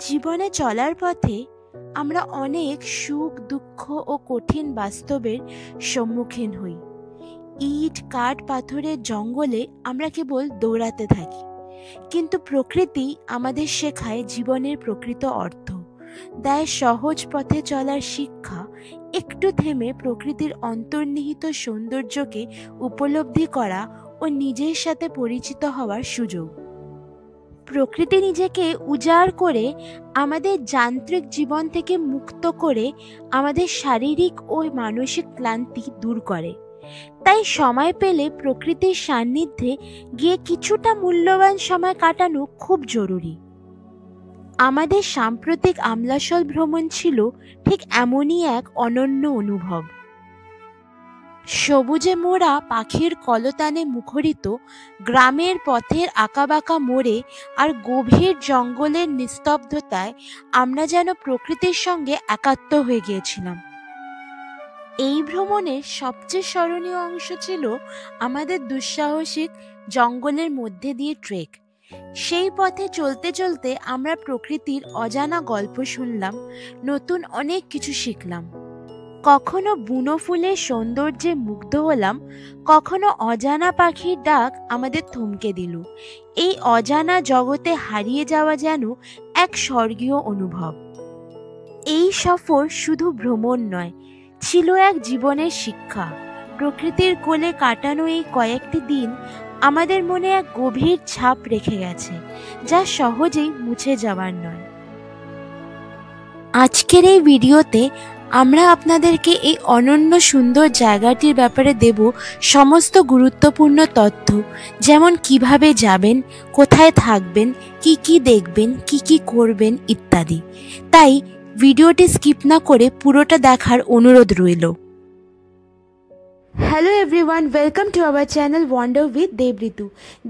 জীবনে চলার পথে আমরা অনেক সুখ দুঃখ ও কঠিন বাস্তবের সম্মুখীন হই। ইট কাঠ পাথরের জঙ্গলে আমরা কেবল দৌড়াতে থাকি, কিন্তু প্রকৃতি আমাদের শেখায় জীবনের প্রকৃত অর্থ, দেয় সহজ পথে চলার শিক্ষা, একটু থেমে প্রকৃতির অন্তর্নিহিত সৌন্দর্যকে উপলব্ধি করা ও নিজের সাথে পরিচিত হওয়ার সুযোগ। প্রকৃতি নিজেকে উজাড় করে আমাদের যান্ত্রিক জীবন থেকে মুক্ত করে আমাদের শারীরিক ও মানসিক ক্লান্তি দূর করে। তাই সময় পেলে প্রকৃতির সান্নিধ্যে গিয়ে কিছুটা মূল্যবান সময় কাটানো খুব জরুরি। আমাদের সাম্প্রতিক আমলাশল ভ্রমণ ছিল ঠিক এমনই এক অনন্য অনুভব। সবুজে মোড়া পাখির কলতানে মুখরিত গ্রামের পথের আঁকাবাঁকা মোড়ে আর গভীর জঙ্গলের নিস্তব্ধতায় আমরা যেন প্রকৃতির সঙ্গে একাত্ম হয়ে গিয়েছিলাম। এই ভ্রমণের সবচেয়ে স্মরণীয় অংশ ছিল আমাদের দুঃসাহসিক জঙ্গলের মধ্যে দিয়ে ট্রেক। সেই পথে চলতে চলতে আমরা প্রকৃতির অজানা গল্প শুনলাম, নতুন অনেক কিছু শিখলাম। কখনো বুনো ফুলের সৌন্দর্যে মুগ্ধ হলাম, কখনো অজানা পাখির ডাক আমাদের থমকে দিল। এই অজানা জগতে হারিয়ে যাওয়া যেন এক স্বর্গীয় অনুভব। এই সফর শুধু ভ্রমণ নয়, ছিল এক জীবনের শিক্ষা। প্রকৃতির কোলে কাটানো এই কয়েকটি দিন আমাদের মনে এক গভীর ছাপ রেখে গেছে, যা সহজেই মুছে যাওয়ার নয়। আজকের এই ভিডিওতে আমরা আপনাদেরকে এই অনন্য সুন্দর জায়গাটির ব্যাপারে দেব সমস্ত গুরুত্বপূর্ণ তথ্য, যেমন কিভাবে যাবেন, কোথায় থাকবেন, কি দেখবেন, কি করবেন ইত্যাদি। তাই ভিডিওটি স্কিপ না করে পুরোটা দেখার অনুরোধ রইল। Hello everyone, welcome to our channel wander with Debritu.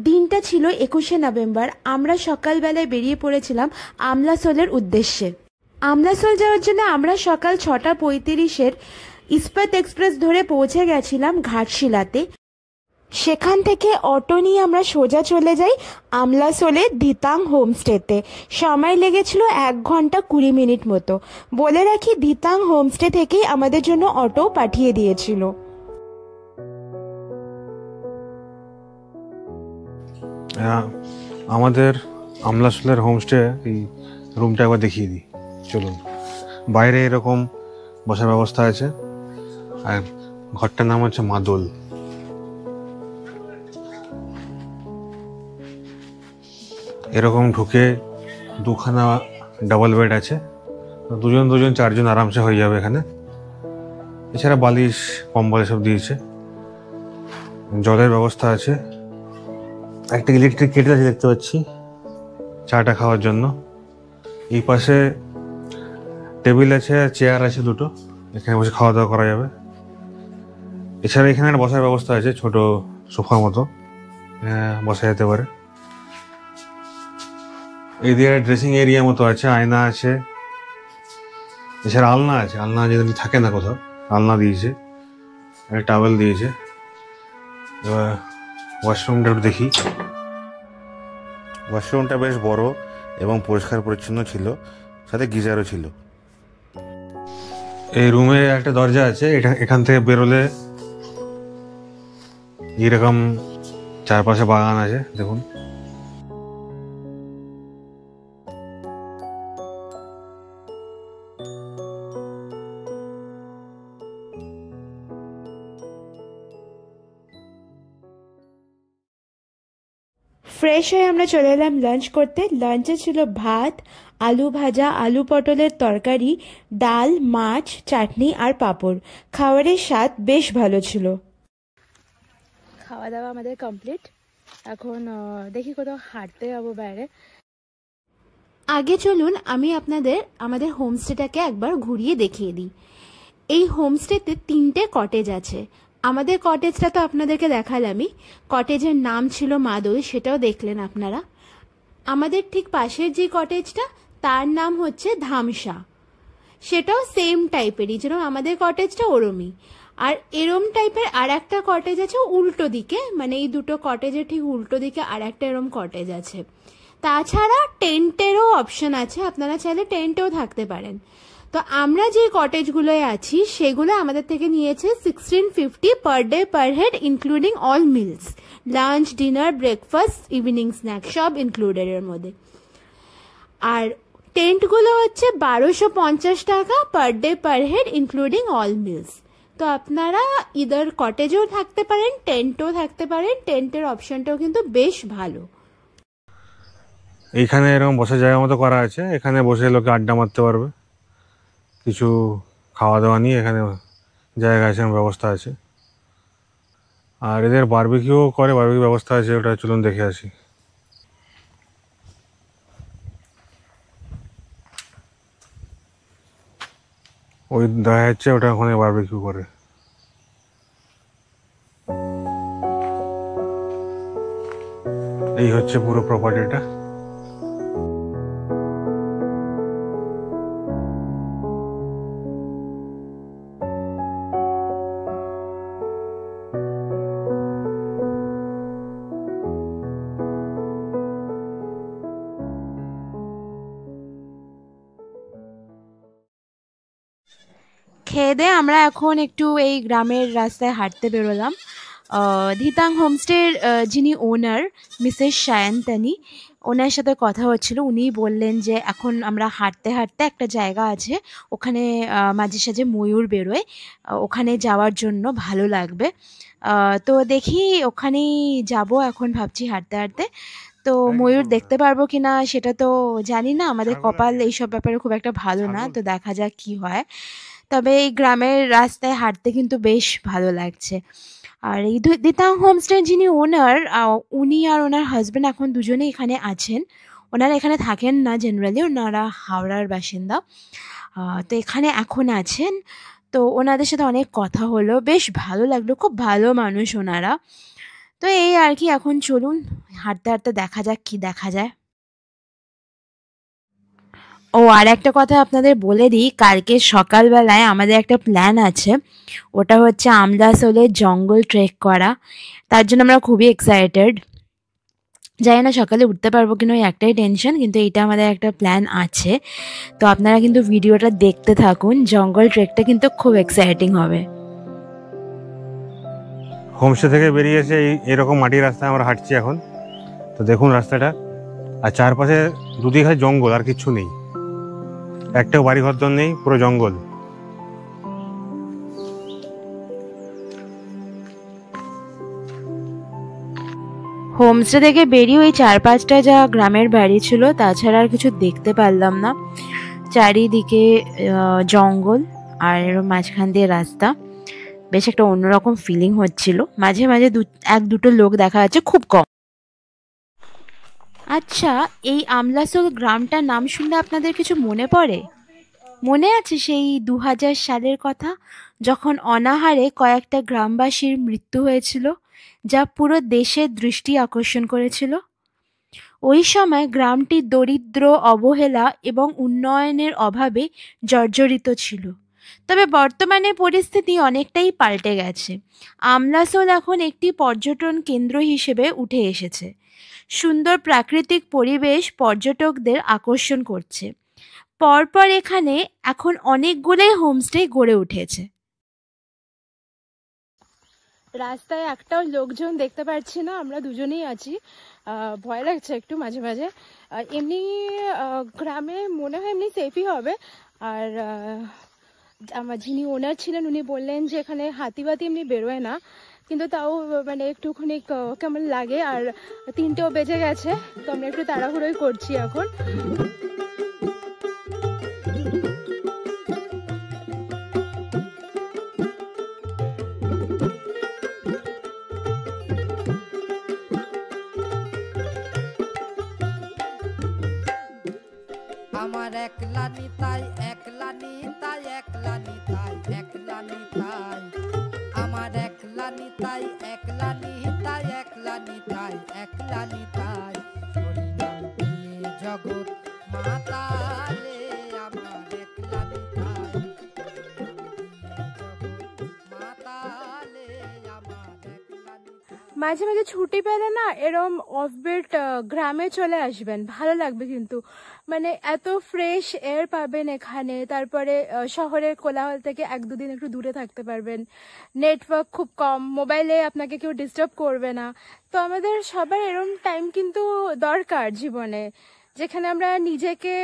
দিনটা ছিল 21শে নভেম্বর। আমরা সকালবেলায় বেরিয়ে পড়েছিলাম আমলাসোলের উদ্দেশ্যে। আমলাসোল যাওয়ার জন্য আমরা সকাল 6:35 ইস্পাত এক্সপ্রেস ধরে পৌঁছে গেছিলাম ঘাটশিলাতে। সেখান থেকে অটো নিয়ে আমরা সোজা চলে যাই আমলাসোলের ধিতাং হোমস্টেতে। সময় লেগেছিল 1 ঘন্টা 20 মিনিট মতো। বলে রাখি, ধিতাং হোমস্টে থেকেই আমাদের জন্য অটো পাঠিয়ে দিয়েছিল। আমাদের আমলাসোলের হোমস্টে এই রুমটা একবার দেখিয়ে দিই, চলুন। বাইরে এরকম বসার ব্যবস্থা আছে, আর ঘরটার নাম হচ্ছে মাদল। এরকম ঢুকে দুখানা ডাবল বেড আছে, দুজন 4জন আরামসে হয়ে যাবে এখানে। এছাড়া বালিশ কম্বল এসব দিয়েছে। জলের ব্যবস্থা আছে, একটা ইলেকট্রিক কেটল আছে দেখতে পাচ্ছি চাটা খাওয়ার জন্য। এই পাশে টেবিল আছে, চেয়ার আছে দুটো, এখানে বসে খাওয়া দাওয়া করা যাবে। এছাড়া এখানে একটা বসার ব্যবস্থা আছে, ছোট সোফার মতো, বসা যেতে পারে। এই দিকে ড্রেসিং এরিয়া মতো আছে, আয়না আছে। এছাড়া আলনা আছে, আলনা যদি থাকে না কোথাও, আলনা দিয়েছে, একটা টাওয়েল দিয়েছে। এবার ওয়াশরুমটা একটু দেখি। ওয়াশরুমটা বেশ বড় এবং পরিষ্কার পরিচ্ছন্ন ছিল, সাথে গিজারও ছিল। এই রুমে একটা দরজা আছে, এখান থেকে বেরোলে এরকম চারপাশে বাগান আছে, দেখুন। ফ্রেশ হয়ে আমরা চলে এলাম লাঞ্চ করতে। লাঞ্চে ছিল ভাত, আলু ভাজা, আলু পটলের তরকারি, ডাল, মাছ, চাটনি আর পাঁপড়। খাবারের স্বাদ বেশ ভালো ছিল। খাওয়া দাওয়া আমাদের কমপ্লিট। এখন দেখি কোথাও হাঁটতে যাবো বাইরে। আগে চলুন আমি আপনাদের আমাদের হোমস্টেটাকে একবার ঘুরিয়ে দেখিয়ে দিই। এই হোমস্টেতে 3টে কটেজ আছে। আমাদের কটেজটা তো আপনাদেরকে দেখালামই। কটেজের নাম ছিল মাদল, সেটাও দেখলেন আপনারা। আমাদের ঠিক পাশের যে কটেজটা, তার নাম হচ্ছে ধামসা, সেটাও সেম টাইপেরই, যেন আমাদের কটেজটা ওরমই। আর এরম টাইপের আর একটা কটেজ আছে উল্টো দিকে, মানে এই দুটো কটেজের ঠিক উল্টো দিকে আর একটা এরম কটেজ আছে। তাছাড়া টেন্টেরও অপশন আছে, আপনারা চাইলে টেন্টেও থাকতে পারেন। তো আমরা যে কটেজগুলোয় আছি সেগুলো আমাদের থেকে নিয়েছে 1650 per day per head, including all meals, lunch, dinner, breakfast, evening snack সব ইনক্লুডেড এর মধ্যে। আর টেন্টগুলো হচ্ছে 1250 টাকা per day per head, including all meals. তো আপনারা ইদার কটেজেও থাকতে পারেন, টেন্টও থাকতে পারেন। টেন্টের অপশনটাও কিন্তু বেশ ভালো। এইখানে এরকম বসার জায়গা মতো করা আছে, এখানে বসে লোকে আড্ডা মারতে পারবে, কিছু খাওয়া দাওয়া নিয়ে এখানে জায়গা আছে, ব্যবস্থা আছে। আর এদের বারবিকিউ করে, বারবিকিউ ব্যবস্থা আছে, ওটা চলুন দেখে আসি। ওই দেখা যাচ্ছে ওটা ওখানে বারবিকিউ করে। এই হচ্ছে পুরো প্রপার্টিটা। খেয়ে দিয়ে আমরা এখন একটু এই গ্রামের রাস্তায় হাঁটতে বেরোলাম। ধিতাং হোমস্টের যিনি ওনার, মিসেস সায়ন্তানী, ওনার সাথে কথা হচ্ছিল। উনিই বললেন যে এখন আমরা হাঁটতে হাঁটতে একটা জায়গা আছে, ওখানে মাঝে সাঝে ময়ূর বেরোয়, ওখানে যাওয়ার জন্য ভালো লাগবে। তো দেখি ওখানেই যাব এখন, ভাবছি হাঁটতে হাঁটতে। তো ময়ূর দেখতে পারবো কিনা সেটা তো জানি না, আমাদের কপাল এইসব ব্যাপারে খুব একটা ভালো না, তো দেখা যাক কি হয়। তবে এই গ্রামের রাস্তায় হাঁটতে কিন্তু বেশ ভালো লাগছে। আর এই দিতাং হোমস্টের যিনি ওনার, উনি আর ওনার হাজব্যান্ড এখন দুজনেই এখানে আছেন। ওনারা এখানে থাকেন না জেনারেলি, ওনারা হাওড়ার বাসিন্দা। তো এখানে এখন আছেন। তো ওনাদের সাথে অনেক কথা হলো, বেশ ভালো লাগলো, খুব ভালো মানুষ ওনারা। তো এই আর কি, এখন চলুন হাঁটতে হাঁটতে দেখা যাক কি দেখা যায়। ও আর একটা কথা আপনাদের বলে দিই, কালকে সকালবেলায় আমাদের একটা প্ল্যান আছে, ওটা হচ্ছে আমলাসোলের জঙ্গল ট্রেক করা। তার জন্য আমরা খুবই এক্সাইটেড। জানি না সকালে উঠতে পারবো কিনা, ওই একটাই টেনশন, কিন্তু এটা আমাদের একটা প্ল্যান আছে। তো আপনারা কিন্তু ভিডিওটা দেখতে থাকুন, জঙ্গল ট্রেকটা কিন্তু খুব এক্সাইটিং হবে। হোমস্টে থেকে বেরিয়ে এসে এরকম মাটির রাস্তায় আমরা হাঁটছি এখন। তো দেখুন রাস্তাটা, আর চারপাশে দুদিকে জঙ্গল, আর কিচ্ছু নেই, একটাও বাড়ি ঘর নেই, পুরো জঙ্গল। হোমস্টে থেকে বেরিয়ে ওই 4-5টা যা গ্রামের বাড়ি ছিল, তাছাড়া আর কিছু দেখতে পারলাম না। চারিদিকে জঙ্গল আর মাঝখান দিয়ে রাস্তা, বেশ একটা অন্যরকম ফিলিং হচ্ছিল। মাঝে মাঝে এক দুটো লোক দেখা যাচ্ছে, খুব কম। আচ্ছা, এই আমলাসোল গ্রামটার নাম শুনলে আপনাদের কিছু মনে পড়ে? মনে আছে সেই 2000 সালের কথা, যখন অনাহারে কয়েকটা গ্রামবাসীর মৃত্যু হয়েছিল, যা পুরো দেশের দৃষ্টি আকর্ষণ করেছিল? ওই সময় গ্রামটি দরিদ্র, অবহেলা এবং উন্নয়নের অভাবে জর্জরিত ছিল। তবে বর্তমানে পরিস্থিতি অনেকটাই পাল্টে গেছে। আমলাসোল এখন একটি পর্যটন কেন্দ্র হিসেবে উঠে এসেছে। সুন্দর প্রাকৃতিক পরিবেশ পর্যটকদের আকর্ষণ করছে। পরপর এখানে এখন অনেকগুলোই হোমস্টে গড়ে উঠেছে। রাস্তায় একটাও লোকজন দেখতে পাচ্ছি না, আমরা দুজনেই আছি। ভয় লাগছে একটু মাঝে মাঝে। এমনি গ্রামে মনে হয় এমনি সেফই হবে। আর আমার যিনি ওনার ছিলেন উনি বললেন যে এখানে হাতিবাতি এমনি বেরোয় না, কিন্তু তাও মানে একটুখানি কেমন লাগে। আর 3টেও বেজে গেছে, তো আমরা একটু তাড়াহুড়োই করছি এখন। আমার একলা নিতাই, একলা নিতাই, একলা নিতাই, একলা নিতাই, আমার একলা নিতাই, একলা নিতাই, একলা নিতাই, একলা নিতাই, হরিনাম দিয়ে জগৎ মাতালে, আমার একলা নিতাই, হরিনাম দিয়ে জগৎ মাতালে, আমার একলা নিতাই। মাঝে মাঝে ছুটি পেলে না এরম অফবিট গ্রামে চলে আসবেন, ভালো লাগবে। কিন্তু মানে এত ফ্রেশ এয়ার পাবেন এখানে, তারপরে শহরের কোলাহল থেকে 1-2 দিন একটু দূরে থাকতে পারবেন, নেটওয়ার্ক খুব কম, মোবাইলে আপনাকে কেউ ডিস্টার্ব করবে না। তো আমাদের সবার এরম টাইম কিন্তু দরকার জীবনে, যেখানে আমরা নিজেকে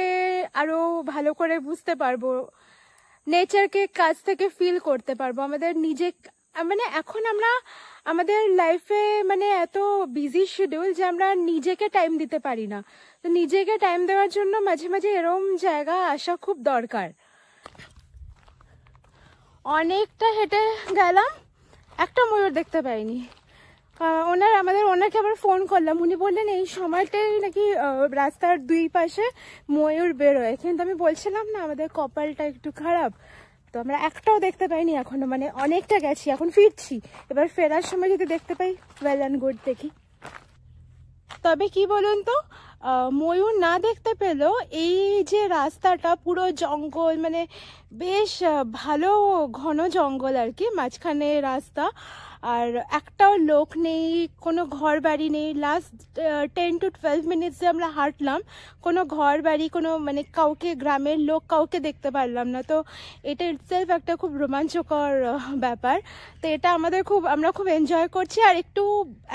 আরো ভালো করে বুঝতে পারবো, নেচারকে কাছ থেকে ফিল করতে পারবো। আমাদের নিজে মানে এখন আমরা আমাদের লাইফে মানে এত বিজি শিডিউল যে আমরা নিজেকে টাইম দিতে পারি না। তো নিজেকে টাইম দেওয়ার জন্য মাঝে মাঝে এরম জায়গা আসা খুব দরকার। অনেকটা হেঁটে গেলাম, একটা ময়ূর দেখতে পাইনি। ওনাকে আবার ফোন করলাম, উনি বললেন এই সময়টাই নাকি রাস্তার 2 পাশে ময়ূর বেরোয়, কিন্তু আমি বলছিলাম না আমাদের কপালটা একটু খারাপ, তো আমরা একটাও দেখতে পাইনি এখনো। মানে অনেকটা গেছি, এখন ফিরছি, এবার ফেরার সময় যদি দেখতে পাই ওয়েল অ্যান্ড গুড, দেখি। তবে কি বলুন তো, ময়ূর না দেখতে পেলেও এই যে রাস্তাটা পুরো জঙ্গল, মানে বেশ ভালো ঘন জঙ্গল আর কি, মাঝখানে রাস্তা, আর একটাও লোক নেই, কোনো ঘর বাড়ি নেই। লাস্ট 10 to 12 মিনিটস যে আমরা হাঁটলাম, কোনো ঘর বাড়ি, কোনো মানে কাউকে, গ্রামের লোক কাউকে দেখতে পারলাম না। তো এটা ইটসেলফ একটা খুব রোমাঞ্চকর ব্যাপার। তো এটা আমরা খুব এনজয় করছি। আর একটু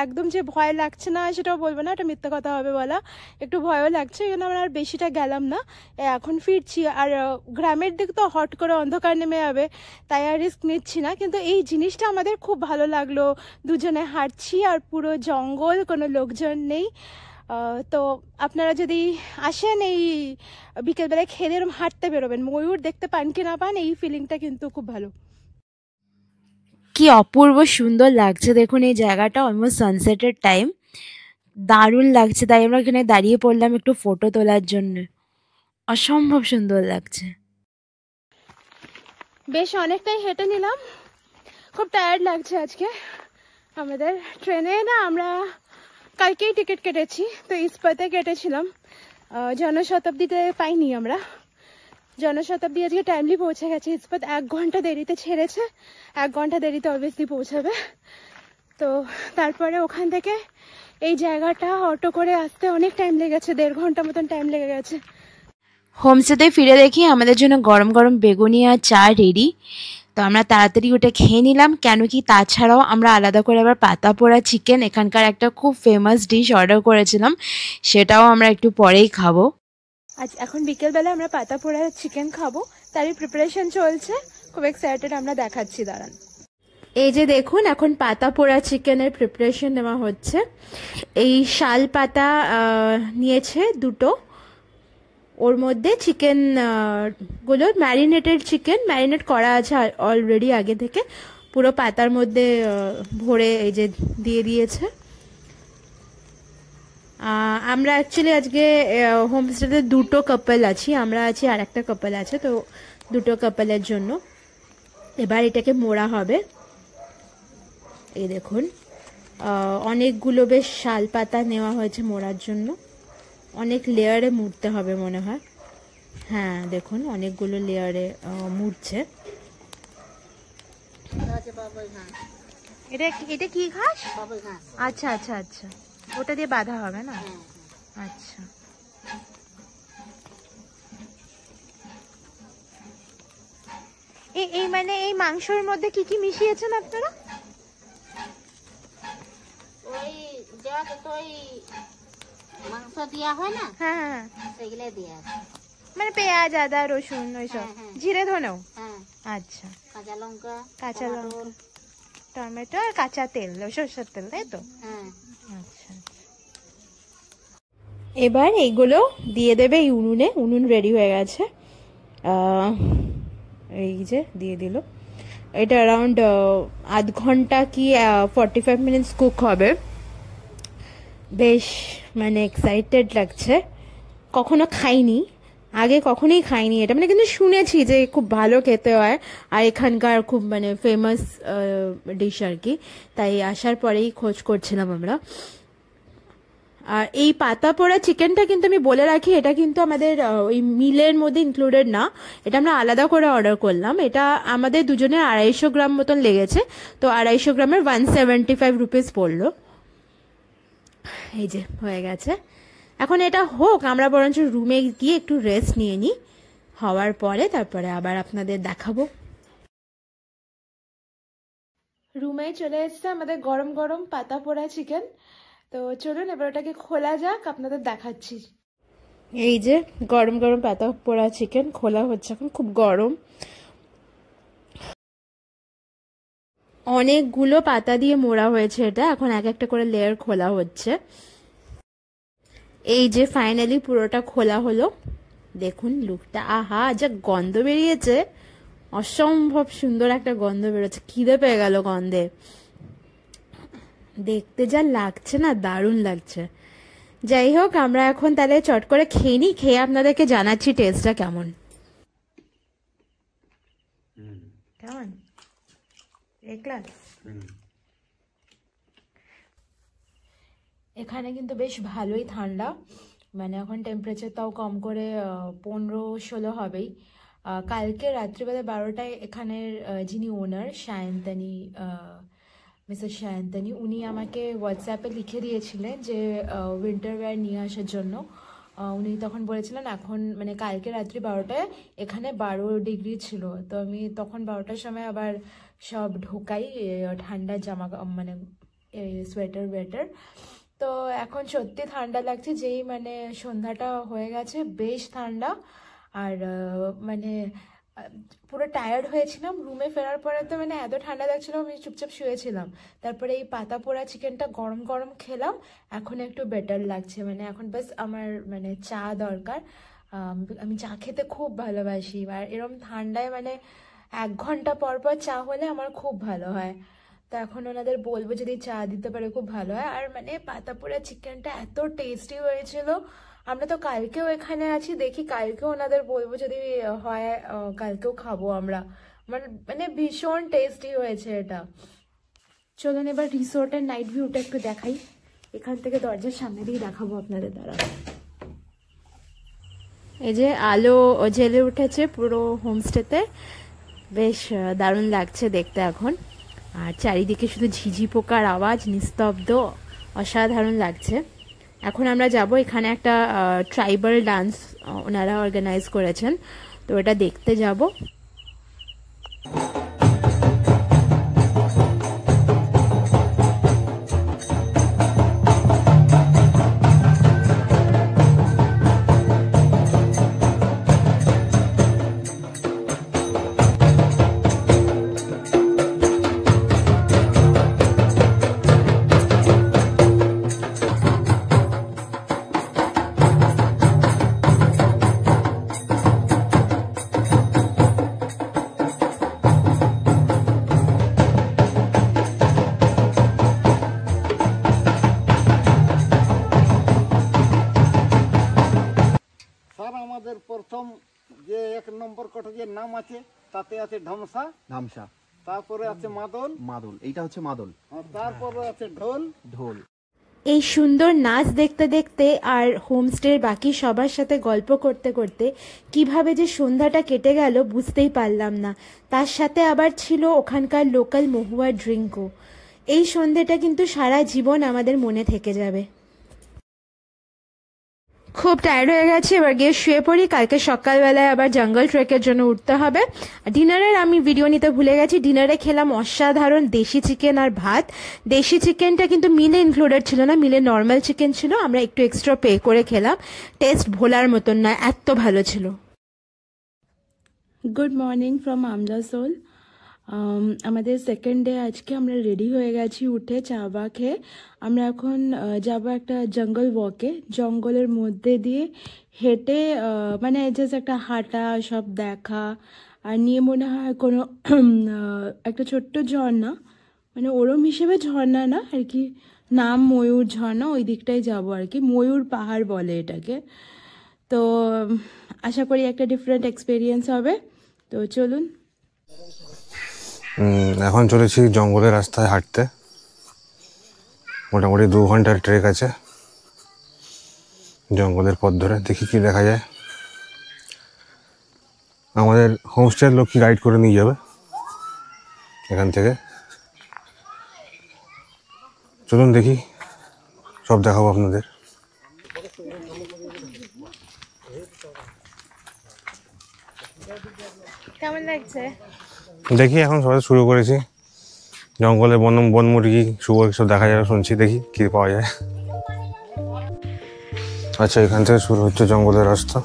একদম যে ভয় লাগছে না সেটাও বলবো না, এটা মিথ্যা কথা হবে বলা, একটু ভয়ও লাগছে, এই জন্য আমরা আর বেশিটা গেলাম না, এখন ফিরছি। আর গ্রামের দিক তো হট করে অন্ধকার নেমে যাবে, তাই আর রিস্ক নিচ্ছি না। কিন্তু এই জিনিসটা আমাদের খুব ভালো লাগলো, দুজনে হাঁটছি আর পুরো জঙ্গল, কোনো লোকজন নেই। তো আপনারা যদি আসেন এই বিকেলবেলায় খেলে এরম হাঁটতে বেরোবেন, ময়ূর দেখতে পান কি না পান, এই ফিলিংটা কিন্তু খুব ভালো। কি অপূর্ব সুন্দর লাগছে দেখুন এই জায়গাটা, অলমোস্ট সানসেটের টাইম, দারুণ লাগছে। তাই আমরা এখানে দাঁড়িয়ে পড়লাম একটু ফটো তোলার জন্য, অসম্ভব সুন্দর লাগছে। বেশ অনেকটাই হেঁটে নিলাম, খুব টায়ার্ড লাগছে আজকে আমাদের। ট্রেনে না আমরা কালকেই টিকিট কেটেছি, তো ইস্পাতে কেটেছিলাম, জনশতাব্দীতে পাইনি আমরা। জনশতাব্দী আজকে টাইমলি পৌঁছে গেছে, ইস্পাত 1 ঘন্টা দেরিতে ছেড়েছে, 1 ঘন্টা দেরিতে অবভিয়াসলি পৌঁছাবে। তো তারপরে ওখান থেকে এই জায়গাটা অটো করে আসতে অনেক টাইম লেগেছে, 1.5 ঘন্টা মতন টাইম লেগে গেছে। হোমস্টেতে ফিরে দেখি আমাদের জন্য গরম গরম বেগুনি আর চা রেডি। তো আমরা তাড়াতাড়ি ওটা খেয়ে নিলাম, কেন কি তাছাড়াও আমরা আলাদা করে আবার পাতা পোড়া চিকেন, এখানকার একটা খুব ফেমাস ডিশ অর্ডার করেছিলাম, সেটাও আমরা একটু পরেই খাবো। আজ এখন বিকেলবেলা আমরা পাতা পোড়া চিকেন খাবো, তারই প্রিপারেশন চলছে, খুব এক্সাইটেড আমরা, দেখাচ্ছি দাঁড়ান। এই যে দেখুন এখন পাতা পোড়া চিকেনের প্রিপারেশন নেওয়া হচ্ছে। এই শাল পাতা নিয়েছে 2টো, ওর মধ্যে চিকেন গুলো, ম্যারিনেটেড চিকেন, ম্যারিনেট করা আছে অলরেডি আগে থেকে, পুরো পাতার মধ্যে ভরে এই যে দিয়ে দিয়েছে। আমরা অ্যাকচুয়ালি আজকে হোমস্টেতে 2টো কাপল আছি, আমরা আছি আর একটা কাপল আছে, তো 2টো কাপলের জন্য এবার এটাকে মোড়া হবে। এই দেখুন অনেকগুলো বেশ শাল পাতা নেওয়া হয়েছে মোড়ার জন্য, অনেক লেয়ারে মুড়তে হবে মনে হয়। হ্যাঁ দেখুন অনেকগুলো লেয়ারে মুড়ছে। এটা কি ঘাস? আচ্ছা আচ্ছা আচ্ছা, ওটা দিয়ে বাঁধা হবে না? আচ্ছা, এই মানে এই মাংসের মধ্যে কি কি মিশিয়েছেন আপনারা? ওই মাংস দেওয়া হয় না, হ্যাঁ হ্যাঁ সেগুলো দেওয়া আছে, মানে পেঁয়াজ, আদা, রসুন, ওইসব, জিরে ধনেও? হ্যাঁ। আচ্ছা, কাঁচা লঙ্কা, টমেটো আর কাঁচা তেল, সরষের তেল, তাই তো? হ্যাঁ। আচ্ছা, এবার এইগুলো দিয়ে দেবে এই উনুনে, উনুন রেডি হয়ে গেছে, এই যে দিয়ে দিল। এটা অ্যারাউন্ড আধ ঘন্টা কি 45 মিনিটস কুক হবে। বেশ মানে এক্সাইটেড লাগছে, কখনো খাইনি আগে, কখনোই খাইনি এটা, মানে কিন্তু শুনেছি যে খুব ভালো খেতে হয় আর এখানকার খুব মানে ফেমাস ডিশ আর কি, তাই আসার পরেই খোঁজ করছিলাম আমরা। আর এই পাতা পোড়া চিকেনটা কিন্তু আমি বলে রাখি, এটা কিন্তু আমাদের ওই মিলের মধ্যে ইনক্লুডেড না, এটা আমরা আলাদা করে অর্ডার করলাম। এটা আমাদের দুজনের 250 গ্রাম মতন লেগেছে, তো 250 গ্রামের 175 রুপিস পড়লো। এই যে হয়ে গেছে। এখন এটা হোক, আমরা বরঞ্চ রুমে গিয়ে একটু রেস্ট নিয়ে নিই, হওয়ার পরে তারপরে আবার আপনাদের দেখাবো। রুমে চলে এসছে আমাদের গরম গরম পাতা পোড়া চিকেন। তো চলুন এবার ওটাকে খোলা যাক, আপনাদের দেখাচ্ছি। এই যে গরম গরম পাতা পোড়া চিকেন খোলা হচ্ছে, এখন খুব গরম। অনেকগুলো পাতা দিয়ে মোড়া হয়েছে এটা, এখন এক একটা করে লেয়ার খোলা হচ্ছে। এই যে ফাইনালি পুরোটা খোলা হলো, দেখুন লুকটা, আহা যা গন্ধ বেরিয়েছে, অসম্ভব সুন্দর একটা গন্ধ বেরোচ্ছে, খিদে পেয়ে গেল গন্ধে। দেখতে যা লাগছে না, দারুণ লাগছে। যাই হোক, আমরা এখন তাহলে চট করে খেয়ে নিই, খেয়ে আপনাদেরকে জানাচ্ছি টেস্টটা কেমন। কেমন দেখলেন? এখানে কিন্তু বেশ ভালোই ঠান্ডা, মানে এখন টেম্পারেচার তাও কম করে 15-16 হবেই। কালকে রাত্রিবেলা 12টায় এখানের যিনি ওনার সায়ন্তনী, মিসেস সায়ন্তনী, উনি আমাকে হোয়াটসঅ্যাপে লিখে দিয়েছিলেন যে উইন্টার ওয়্যার নিয়ে আসার জন্য। উনি তখন বলেছিলেন এখন মানে কালকে রাত্রি 12টায় এখানে 12 ডিগ্রি ছিল। তো আমি তখন 12টার সময় আবার সব ঢোকাই ঠান্ডা জামা, মানে সোয়েটার ওয়েটার। তো এখন সত্যি ঠান্ডা লাগছে, যেই মানে সন্ধ্যাটা হয়ে গেছে বেশ ঠান্ডা। আর মানে পুরো টায়ার্ড হয়েছিলাম, রুমে ফেরার পরে তো মানে এত ঠান্ডা লাগছিল আমি চুপচাপ শুয়েছিলাম। তারপরে এই পাতা পোড়া চিকেনটা গরম গরম খেলাম, এখন একটু বেটার লাগছে। মানে এখন বাস আমার মানে চা দরকার, আমি চা খেতে খুব ভালোবাসি। আর এরম ঠান্ডায় মানে 1 ঘন্টা পর পর চা হলে আমার খুব ভালো হয়। তো এখন ওনাদের বলবো যদি চা দিতে পারে খুব ভালো হয়। আর মানে পাতা পোড়া চিকেনটা এত টেস্টি হয়েছিল, আমরা তো কালকেও এখানে আছি, দেখি কালকেও ওনাদের বলবো যদি হয় কালকেও খাবো আমরা। মানে ভীষণ টেস্টি হয়েছে এটা। চলুন এবার রিসোর্টের নাইট ভিউটা একটু দেখাই, এখান থেকে দরজার সামনে দিয়ে দেখাবো আপনাদের দ্বারা। এই যে আলো জ্বেলে উঠেছে পুরো হোমস্টেতে, বেশ দারুণ লাগছে দেখতে এখন। আর চারিদিকে শুধু ঝিঝি পোকার আওয়াজ, নিস্তব্ধ, অসাধারণ লাগছে। এখন আমরা যাব, এখানে একটা ট্রাইবাল ডান্স ওনারা অর্গানাইজ করেছেন, তো এটা দেখতে যাব। আমাদের প্রথম যে 1 নম্বর কটেজের নাম আছে তাতে আছে ঢমসা, ধামসা, তারপরে আছে মাদল, মাদল, এইটা হচ্ছে মাদল, তারপরে আছে ঢোল। ঢোল। এই সুন্দর নাচ দেখতে দেখতে আর হোমস্টের বাকি সবার সাথে গল্প করতে করতে কিভাবে যে সন্ধ্যাটা কেটে গেল বুঝতেই পারলাম না। তার সাথে আবার ছিল ওখানকার লোকাল মহুয়া ড্রিঙ্কও। এই সন্ধ্যাটা কিন্তু সারা জীবন আমাদের মনে থেকে যাবে। খুব টায়ার্ড হয়ে গেছে, এবার গিয়ে শুয়ে পড়ি, কালকে সকালবেলায় আবার জঙ্গল ট্রেকের জন্য উঠতে হবে। ডিনারের আমি ভিডিও নিতে ভুলে গেছি, ডিনারে খেলাম অসাধারণ দেশি চিকেন আর ভাত। দেশি চিকেনটা কিন্তু মিলে ইনক্লুডেড ছিল না, মিলে নর্মাল চিকেন ছিল, আমরা একটু এক্সট্রা পে করে খেলাম। টেস্ট ভোলার মতন নয়, এত ভালো ছিল। Good morning from Amlasol. আমাদের সেকেন্ড ডে আজকে, আমরা রেডি হয়ে গেছি উঠে চা বা খেয়ে। আমরা এখন যাব একটা জঙ্গল ওয়াকে, জঙ্গলের মধ্যে দিয়ে হেঁটে মানে জাস্ট একটা হাঁটা, সব দেখা, আর নিয়ে মনে হয় কোনো একটা ছোট্ট ঝর্ণা, মানে ওরম হিসেবে ঝর্ণা না আর কি, নাম ময়ূর ঝর্ণা, ওই দিকটাই যাবো আর কি, ময়ূর পাহাড় বলে এটাকে। তো আশা করি একটা ডিফারেন্ট এক্সপিরিয়েন্স হবে। তো চলুন। এখন চলেছি জঙ্গলের রাস্তায় হাঁটতে, মোটামুটি 2 ঘন্টার ট্রেক আছে জঙ্গলের পথ ধরে, দেখি কি দেখা যায়। আমাদের হোমস্টের লোক কি গাইড করে নিয়ে যাবে এখান থেকে, চলুন দেখি সব দেখাবো আপনাদের। কেমন লাগছে? দেখি এখন সবাই শুরু করেছি, জঙ্গলে বন মুরগি শুয়োর সব দেখা যাবে শুনছি, দেখি কি পাওয়া যায়। আচ্ছা, এখান থেকে শুরু হচ্ছে জঙ্গলের রাস্তা।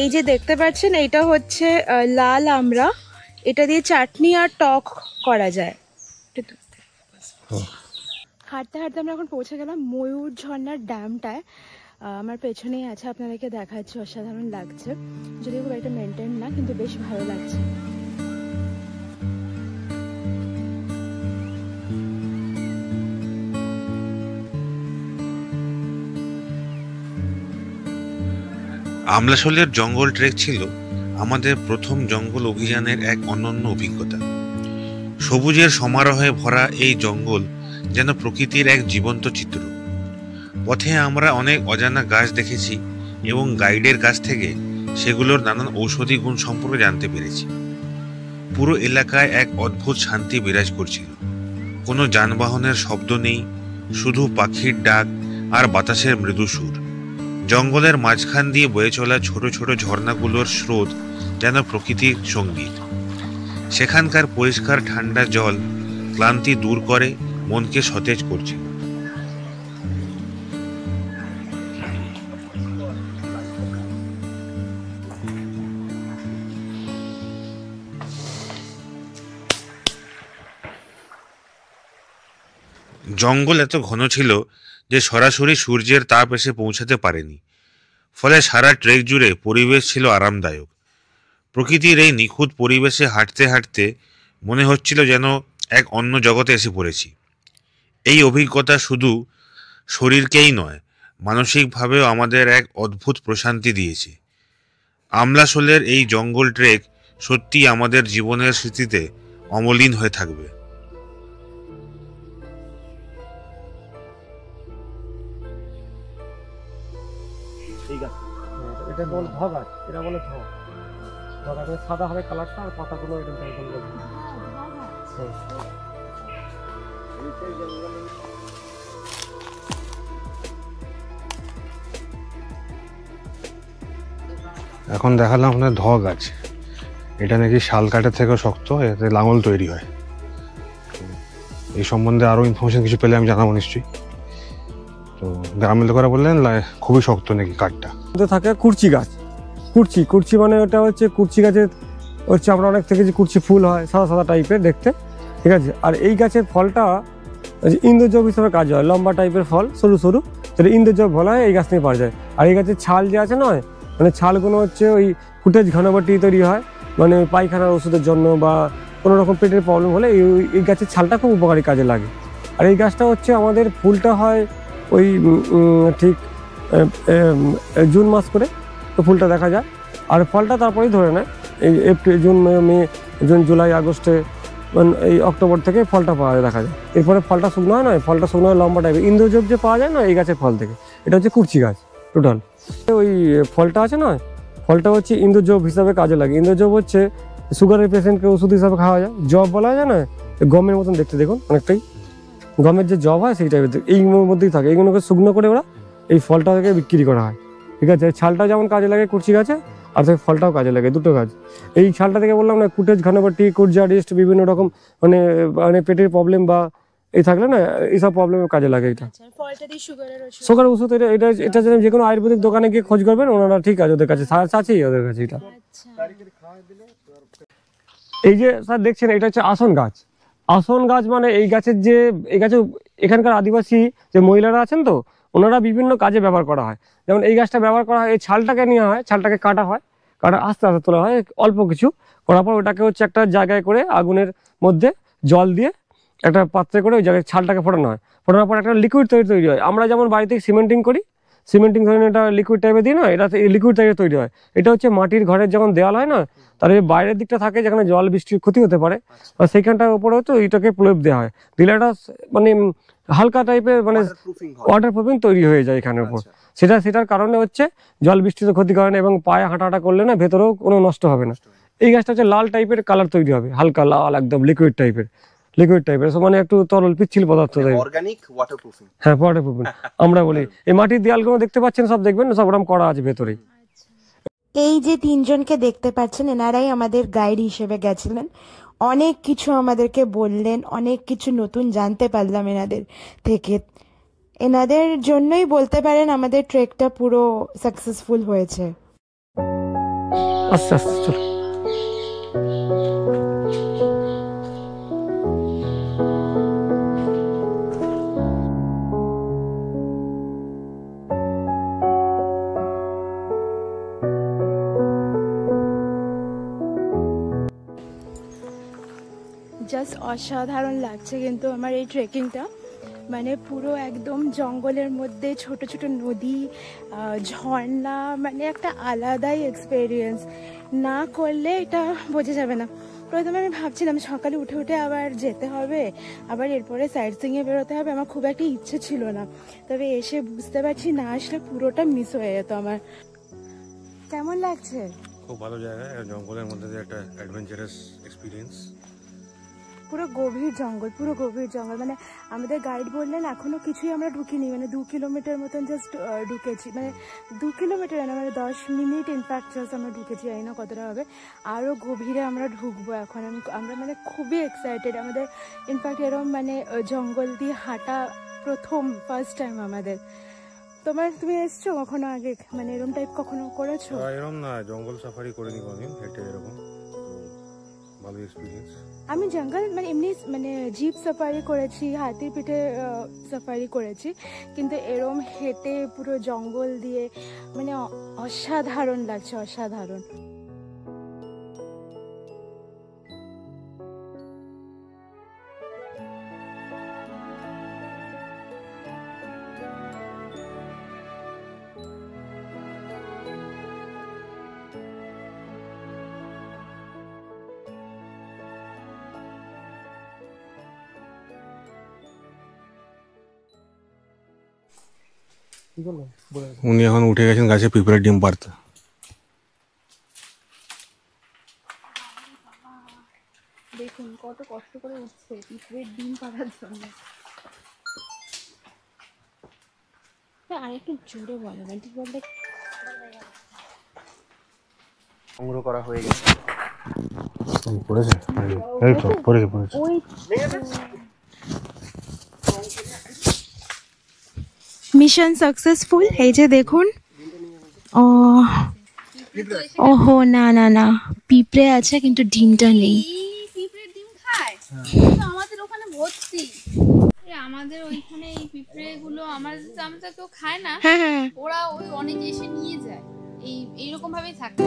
এই যে দেখতে পাচ্ছেন, এইটা হচ্ছে লাল আমড়া। এটা দিয়ে চাটনি আর টক করা যায়। হাঁটতে হাঁটতে আমরা এখন পৌঁছে গেলাম ময়ূর ঝর্ণার ড্যামটায়। আমার পেছনেই আছে, আপনাদেরকে দেখাচ্ছি। অসাধারণ লাগছে, যদিও খুব একটা মেনটেন না, কিন্তু বেশ ভালো লাগছে। আমলাশোলের জঙ্গল ট্রেক ছিল আমাদের প্রথম জঙ্গল অভিযানের এক অনন্য অভিজ্ঞতা। সবুজের সমারোহে ভরা এই জঙ্গল যেন প্রকৃতির এক জীবন্ত চিত্র। পথে আমরা অনেক অজানা গাছ দেখেছি এবং গাইডের কাছ থেকে সেগুলোর নানান ঔষধি গুণ সম্পর্কে জানতে পেরেছি। পুরো এলাকায় এক অদ্ভুত শান্তি বিরাজ করছিল। কোনো যানবাহনের শব্দ নেই, শুধু পাখির ডাক আর বাতাসের মৃদু সুর। জঙ্গলের মাঝখান দিয়ে বয়ে চলা ছোট ছোট ঝর্ণাগুলোর স্রোত যেন প্রকৃতির সঙ্গীত। সেখানকার পরিষ্কার ঠান্ডা জল ক্লান্তি দূর করে, মনকে সতেজ করছিল। জঙ্গল এত ঘন ছিল যে সরাসরি সূর্যের তাপ এসে পৌঁছাতে পারেনি, ফলে সারা ট্রেক জুড়ে পরিবেশ ছিল আরামদায়ক। প্রকৃতির এই নিখুঁত পরিবেশে হাঁটতে হাঁটতে মনে হচ্ছিল যেন এক অন্য জগতে এসে পড়েছি। এই অভিজ্ঞতা শুধু শরীরকেই নয়, মানসিকভাবেও আমাদের এক অদ্ভুত প্রশান্তি দিয়েছে। আমলাশোলের এই জঙ্গল ট্রেক সত্যি আমাদের জীবনের স্মৃতিতে অমলিন হয়ে থাকবে। এটা বলে ভ গাছ, এটা বলে ভ গাছ। সাদা হবে কালারটা, আর পাতাগুলো এরকম এখন দেখালাম আপনার ধ গাছ। এটা নাকি শাল কাঠের থেকেও শক্ত, এতে লাঙল তৈরি হয়। এই সম্বন্ধে আরো ইনফরমেশন কিছু পেলে আমি জানাবো নিশ্চয়ই। তো গ্রামের লোকেরা বললেন খুবই শক্ত নাকি কাঠটা। থাকে কুরচি গাছ। কুরচি মানে ওটা হচ্ছে কুরচি গাছের হচ্ছে আমরা অনেক থেকে যে কুরচি ফুল হয় সাদা সাদা টাইপের দেখতে, ঠিক আছে। আর এই গাছের ফলটা ইন্দ্রজব হিসাবে কাজ হয়, লম্বা টাইপের ফল, সরু সরু, যেটা ইন্দ্রজব বলা হয়। এই গাছ থেকে পাওয়া যায়। আর এই গাছের ছাল যে আছে নয়, মানে ছালগুলো হচ্ছে ওই ফুটেজ ঘনবটি তৈরি হয়, মানে পায়খানার ওষুধের জন্য বা কোনো রকম পেটের প্রবলেম হলে এই গাছের ছালটা খুব উপকারী কাজে লাগে। আর এই গাছটা হচ্ছে আমাদের ফুলটা হয় ওই ঠিক জুন মাস করে তো ফুলটা দেখা যায়, আর ফলটা তারপরেই ধরে নেয় এই এপ্রিল, জুন, মে, জুন, জুলাই, আগস্টে, এই অক্টোবর থেকে ফলটা পাওয়া যায়, দেখা যায়। এরপরে ফলটা শুকনো হয় নয়, ফলটা শুকনো হয় লম্বা টাইপের, ইন্দ্রজব যে পাওয়া যায় না এই গাছের ফল থেকে। এটা হচ্ছে কুরচি গাছ টোটাল। ওই ফলটা আছে নয়, ফলটা হচ্ছে ইন্দ্রজব হিসাবে কাজে লাগে। ইন্দ্রজব হচ্ছে সুগারের পেশেন্টকে ওষুধ হিসাবে খাওয়া যায়। জব বলা যায় না, গমের মতন দেখতে, দেখুন অনেকটাই গমের যে জব হয় সেই টাইপের, এই মধ্যেই থাকে। এইগুলোকে শুকনো করে ওরা এই ফলটা থেকে বিক্রি করা হয়, ঠিক আছে। ছালটা যেমন কাজে লাগে কুরচি গাছে, আর থেকে ফলটাও কাজে লাগে, দুটো কাজ। এই ছালটা থেকে বললাম না, কুটেজ ঘনবটি, কুরজারিস্ট, বিভিন্ন রকম মানে পেটের প্রবলেম বা এই থাকলে না, এইসব প্রবলেমের কাজে লাগে। এটা সুগারের ওষুধ। এটা যে কোনো আয়ুর্বেদিক দোকানে গিয়ে খোঁজ করবেন, ওনারা ঠিক আছে, ওদের কাছে আছেই ওদের কাছে এটা। এই যে স্যার দেখছেন, এটা হচ্ছে আসন গাছ। আসন গাছ মানে এই গাছের এই গাছে এখানকার আদিবাসী যে মহিলারা আছেন তো, ওনারা বিভিন্ন কাজে ব্যবহার করা হয়। যেমন এই গাছটা ব্যবহার করা হয়, এই ছালটাকে নেওয়া হয়, ছালটাকে কাটা হয়, কাটা আস্তে আস্তে তোলা হয় অল্প কিছু, করার পর ওটাকে হচ্ছে একটা জায়গায় করে আগুনের মধ্যে জল দিয়ে একটা পাত্রে করে ওই জায়গায় ছালটাকে ফোটানো হয়। ফোটানোর পর একটা লিকুইড তৈরি হয়। আমরা যেমন বাড়িতে সিমেন্টিং করি, সিমেন্টিং ধরেন এটা লিকুইড টাইপের দিই না, এটা লিকুইড টাইপের তৈরি হয়। এটা হচ্ছে মাটির ঘরের যখন দেওয়াল হয় না, তার এই বাইরের দিকটা থাকে যেখানে জল বৃষ্টির ক্ষতি হতে পারে, বা সেইখানটার উপরে হচ্ছে এইটাকে প্রলেপ দেওয়া হয়। দিলে একটা মানে হালকা টাইপের মানে ওয়াটার প্রুফিং তৈরি হয়ে যায় এখানের উপর। সেটার কারণে হচ্ছে জল বৃষ্টিতে ক্ষতি করে না, এবং পায়ে হাঁটাহাঁটা করলে না ভেতরেও কোনো নষ্ট হবে না। এই গাছটা হচ্ছে লাল টাইপের কালার তৈরি হবে, হালকা লাল একদম লিকুইড টাইপের মানে একটু তরল পিচ্ছিল পদার্থ। Organic waterproofing. হ্যাঁ, ওয়াটারপ্রুফিং আমরা বলি। এই মাটির দেয়ালগুলো দেখতে পাচ্ছেন সব, দেখবেন সব ওরকম করা আছে ভেতরেই। এই যে তিনজনকে দেখতে পাচ্ছেন, এনারাই আমাদের গাইড হিসেবে গেছিলেন। অনেক কিছু আমাদেরকে বললেন, অনেক কিছু নতুন জানতে পারলাম এনাদের থেকে। এনাদের জন্যই বলতে পারেন আমাদের ট্রেকটা পুরো সাকসেসফুল হয়েছে। আস্তে আস্তে চলো। জাস্ট অসাধারণ লাগছে কিন্তু আমার এই ট্রেকিংটা, মানে পুরো একদম জঙ্গলের মধ্যে ছোট ছোট নদী, ঝর্ণা, মানে একটা আলাদাই এক্সপেরিয়েন্স। না করলে এটা বোঝা যাবে না। প্রথমে আমি ভাবছিলাম সকালে উঠে উঠে আবার যেতে হবে, আবার এরপরে সাইট সিইংয়ে বেরোতে হবে, আমার খুব একটা ইচ্ছে ছিল না। তবে এসে বুঝতে পারছি না আসলে পুরোটা মিস হয়ে যেত আমার। কেমন লাগছে? খুব ভালো জায়গা, জঙ্গলের মধ্যে দিয়ে একটা অ্যাডভেঞ্চারাস এক্সপিরিয়েন্স। পুরো গভীর জঙ্গল, পুরো গভীর জঙ্গল। মানে আমাদের গাইড বললেন এখনো কিছুই আমরা ঢুকিনি, মানে 2 কিলোমিটার মতন জাস্ট ঢুকেছি, মানে 2 কিলোমিটার না, মানে 10 মিনিট ইনফ্যাক্ট জাস্ট আমরা ঢুকেছি। জানি না কতটা হবে, আরও গভীরে আমরা ঢুকবো এখন। আমরা মানে খুবই এক্সাইটেড। আমাদের ইনফ্যাক্ট এরকম মানে জঙ্গল দিয়ে হাঁটা ফার্স্ট টাইম আমাদের। তুমি এসছো কখনো আগে, মানে এরকম টাইপ কখনো করেছো? এরকম না, জঙ্গল সাফারি করিনি কোনদিন, হেঁটে এরকম ভালো এক্সপিরিয়েন্স। আমি জঙ্গল মানে এমনি মানে জিপ সাফারি করেছি, হাতির পিঠে সাফারি করেছি, কিন্তু এরম হেঁটে পুরো জঙ্গল দিয়ে মানে অসাধারণ লাগছে, অসাধারণ। উনি এখন উঠে গেছেন গাছে পিঁপড়ের ডিম পাড়তে। দেখুন কত কষ্ট করে উঠছে পিঁপড়ের ডিম পাড়ার জন্য। আর একটু জোরে বলো না, ঠিক বলতে সংগ্রহ করা হয়ে গেছে। পড়েছে, এই তো পড়েছে। ওই মিশন সাকসেসফুল। এই যে দেখুন, ওহো না না না, পিঁপড়ে আছে কিন্তু ডিমটা নেই। পিঁপড়ের ডিম খায় আমাদের ওখানে ভর্তি। আমাদের ওইখানে এই পিঁপড়ে গুলো আমরা কেউ খায় না, ওরা ওই অনেকে এসে নিয়ে যায়, এইরকম ভাবেই থাকে।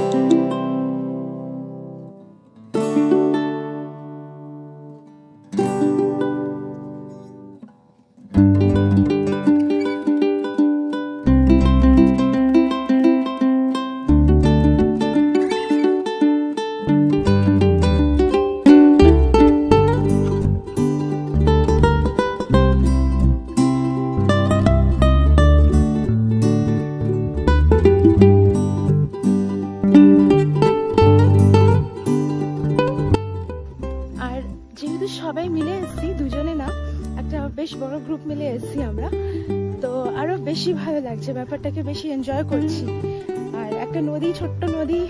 সবাই মিলে এসেছি, দুজনে না, একটা বেশ বড় গ্রুপ মিলে এসেছি আমরা, তো আরো বেশি ভালো লাগছে, ব্যাপারটাকে বেশি এনজয় করছি। আর একটা নদী, ছোট্ট নদী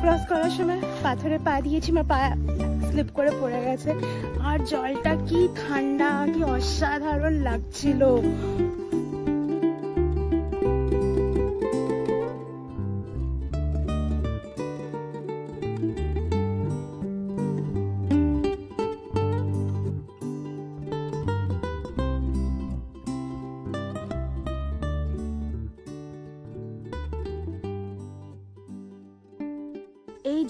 ক্রস করার সময় পাথরে পা দিয়েছি, আমার পা স্লিপ করে পড়ে গেছে, আর জলটা কি ঠান্ডা, কি অসাধারণ লাগছিল।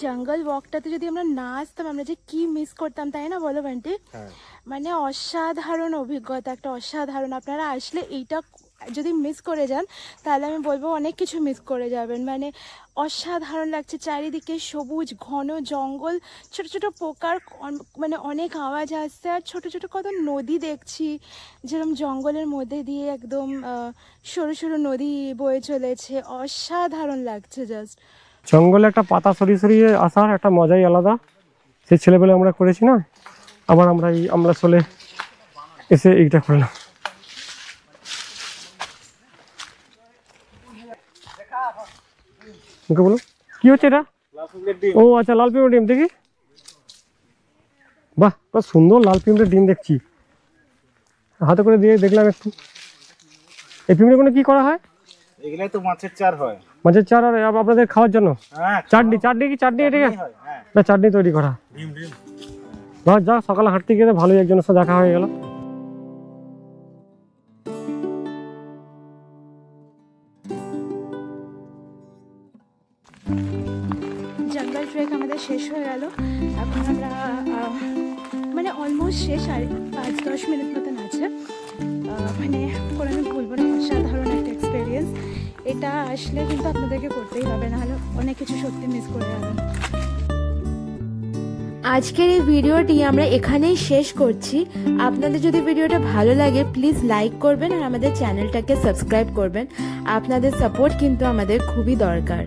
জঙ্গল ওয়াকটাতে যদি আমরা না আসতাম আমরা যে কি মিস করতাম, তাই না বলো বান্টি? মানে অসাধারণ অভিজ্ঞতা, একটা অসাধারণ। আপনারা আসলে এইটা যদি মিস করে যান তাহলে আমি বলবো অনেক কিছু মিস করে যাবেন। মানে অসাধারণ লাগছে, চারিদিকে সবুজ ঘন জঙ্গল, ছোট ছোট পোকার মানে অনেক আওয়াজ আসছে, আর ছোট ছোট কত নদী দেখছি, যেরকম জঙ্গলের মধ্যে দিয়ে একদম সরু সরু নদী বয়ে চলেছে। অসাধারণ লাগছে জাস্ট। জঙ্গলে একটা পাতা সরিয়ে সরিয়ে আসার একটা মজাই আলাদা। সেই ছেলেবেলা আমরা করেছি না, আবার আমরা চলে এসে এইটা করলাম। ওকে বলো কি হচ্ছে এটা? ও আচ্ছা, লাল পিঁমড়ে ডিম দেখি। বাহ, কত সুন্দর লাল পিঁমড়ে ডিম দেখছি। হাতে করে দিয়ে দেখলাম একটু। এই পিঁমড়েগুলো কি করা হয়? এগুলাই তো মাছের চার হয়। মাছের চার আর আপনাদের খাওয়ার জন্য চাটনি এটাকে না চাটনি তৈরি করা। বাহ, যা সকালে হাঁটতে গিয়ে ভালোই একজনের সাথে দেখা হয়ে গেল। জঙ্গল ট্রেক আমাদের শেষ হয়ে গেল। এখন আমরা মানে অলমোস্ট শেষ, আর 5-10 মিনিট মতন আছে। মানে কোনো আমি বলবো না, অসাধারণ একটা এক্সপিরিয়েন্স। এটা আসলে কিন্তু আপনাদেরকে করতেই হবে, নাহলে অনেক কিছু সত্যি মিস করে যাবেন। আজকের এই ভিডিওটি আমরা এখানেই শেষ করছি। আপনাদের যদি ভিডিওটা ভালো লাগে প্লিজ লাইক করবেন আর আমাদের চ্যানেলটাকে সাবস্ক্রাইব করবেন। আপনাদের সাপোর্ট কিন্তু আমাদের খুবই দরকার।